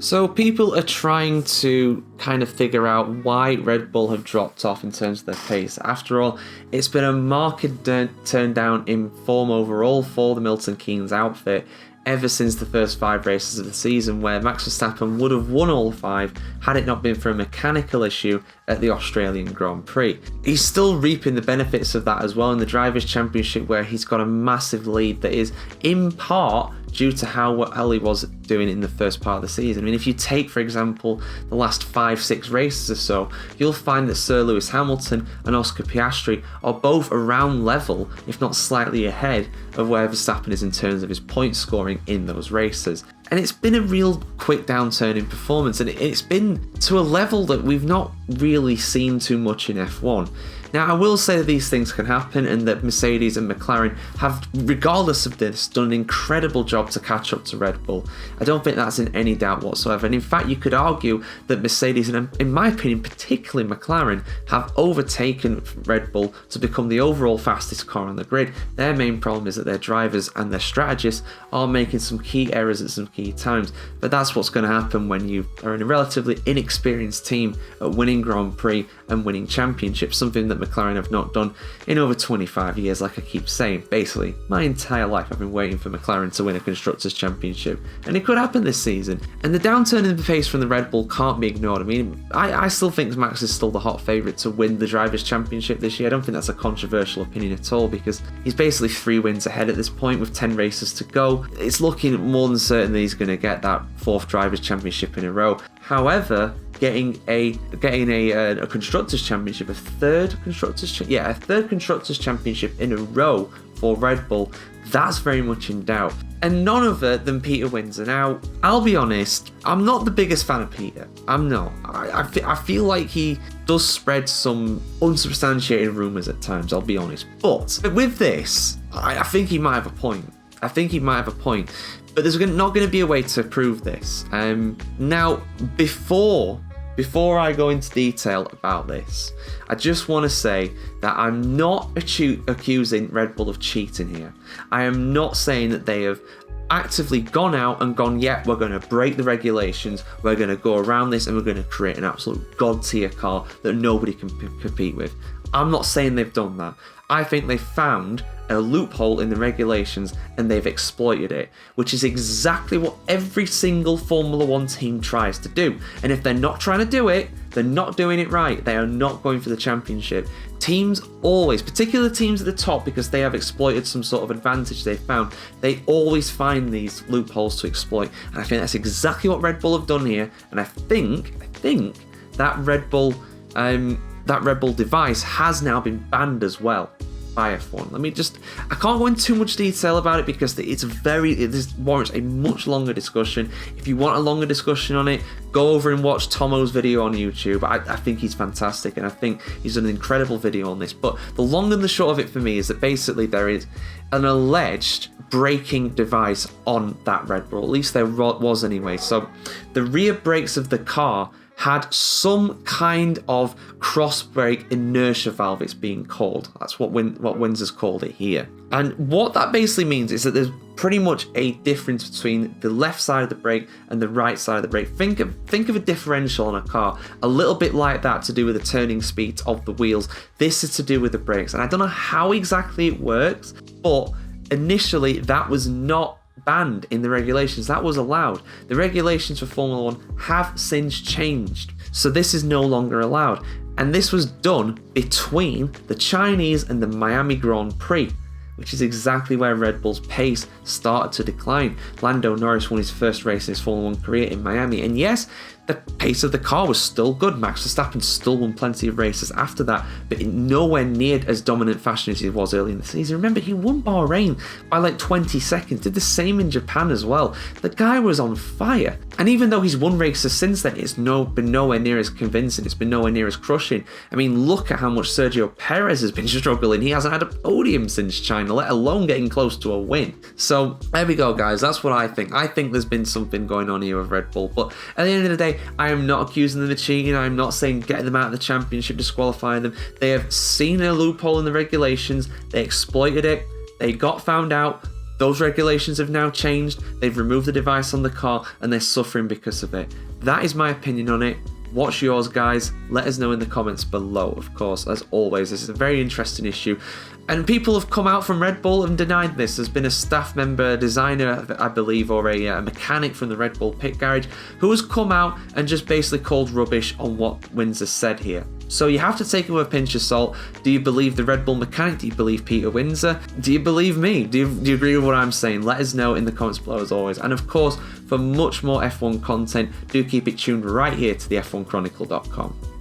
So people are trying to kind of figure out why Red Bull have dropped off in terms of their pace. After all, it's been a marked turn down in form overall for the Milton Keynes outfit ever since the first 5 races of the season, where Max Verstappen would have won all 5 had it not been for a mechanical issue at the Australian Grand Prix. He's still reaping the benefits of that as well in the Drivers' Championship, where he's got a massive lead that is in part due to how well he was doing in the first part of the season. I mean, if you take, for example, the last 5-6 races or so, you'll find that Sir Lewis Hamilton and Oscar Piastri are both around level, if not slightly ahead, of where Verstappen is in terms of his point scoring in those races. And it's been a real quick downturn in performance, and it's been to a level that we've not really seen too much in F1. Now, I will say that these things can happen and that Mercedes and McLaren have, regardless of this, done an incredible job to catch up to Red Bull. I don't think that's in any doubt whatsoever. And in fact, you could argue that Mercedes and, in my opinion, particularly McLaren, have overtaken Red Bull to become the overall fastest car on the grid. Their main problem is that their drivers and their strategists are making some key errors at some key times. But that's what's going to happen when you are in a relatively inexperienced team at winning Grand Prix and winning championships, something that McLaren have not done in over 25 years, like I keep saying. Basically, my entire life I've been waiting for McLaren to win a Constructors' Championship, and it could happen this season. And the downturn in the pace from the Red Bull can't be ignored. I mean, I still think Max is still the hot favourite to win the Drivers' Championship this year. I don't think that's a controversial opinion at all, because he's basically 3 wins ahead at this point with 10 races to go. It's looking more than certain that he's going to get that 4th Drivers' Championship in a row. However, getting a Constructors' Championship, a third Constructors' Championship in a row for Red Bull, that's very much in doubt. And none other than Peter Windsor. Now, I'll be honest, I'm not the biggest fan of Peter. I'm not. I feel like he does spread some unsubstantiated rumours at times, I'll be honest. But with this, I think he might have a point. But there's not going to be a way to prove this. Now, before I go into detail about this, I just want to say that I'm not accusing Red Bull of cheating here. I am not saying that they have actively gone out and gone, yeah, we're going to break the regulations, we're going to go around this, and we're going to create an absolute god tier car that nobody can compete with. I'm not saying they've done that. I think they found a loophole in the regulations and they've exploited it, which is exactly what every single Formula 1 team tries to do. And if they're not trying to do it, they're not doing it right. They are not going for the championship. Teams always, particular teams at the top, because they have exploited some sort of advantage they've found, they always find these loopholes to exploit. And I think that's exactly what Red Bull have done here. And I think that Red Bull device has now been banned as well by F1. I can't go into too much detail about it because this warrants a much longer discussion. If you want a longer discussion on it, go over and watch Tomo's video on YouTube. I think he's fantastic, and I think he's done an incredible video on this. But the long and the short of it for me is that basically there is an alleged braking device on that Red Bull. At least there was anyway. So the rear brakes of the car had some kind of cross-brake inertia valve, it's being called. That's what Windsor's called it here. And what that basically means is that there's pretty much a difference between the left side of the brake and the right side of the brake. Think of a differential on a car, a little bit like that, to do with the turning speed of the wheels. This is to do with the brakes. And I don't know how exactly it works, but initially that was not banned in the regulations. That was allowed. The regulations for Formula 1 have since changed, so this is no longer allowed. And this was done between the Chinese and the Miami Grand Prix, which is exactly where Red Bull's pace started to decline. Lando Norris won his first race in his Formula 1 career in Miami, and yes, the pace of the car was still good. Max Verstappen still won plenty of races after that, but in nowhere near as dominant fashion as he was early in the season. Remember, he won Bahrain by like 20 seconds, did the same in Japan as well. The guy was on fire. And even though he's won races since then, it's been nowhere near as convincing, it's been nowhere near as crushing. I mean, look at how much Sergio Perez has been struggling. He hasn't had a podium since China, let alone getting close to a win. So there we go, guys. That's what I think. I think there's been something going on here with Red Bull, but at the end of the day, I am not accusing them of cheating. I'm not saying getting them out of the championship, disqualifying them. They have seen a loophole in the regulations. They exploited it. They got found out. Those regulations have now changed. They've removed the device on the car and they're suffering because of it. That is my opinion on it. What's yours, guys? Let us know in the comments below, of course. As always, this is a very interesting issue. And people have come out from Red Bull and denied this. There's been a staff member, a designer, I believe, or a mechanic from the Red Bull pit garage who has come out and just basically called rubbish on what Windsor said here. So you have to take it with a pinch of salt. Do you believe the Red Bull mechanic? Do you believe Peter Windsor? Do you believe me? Do you agree with what I'm saying? Let us know in the comments below as always. And of course, for much more F1 content, do keep it tuned right here to the F1Chronicle.com.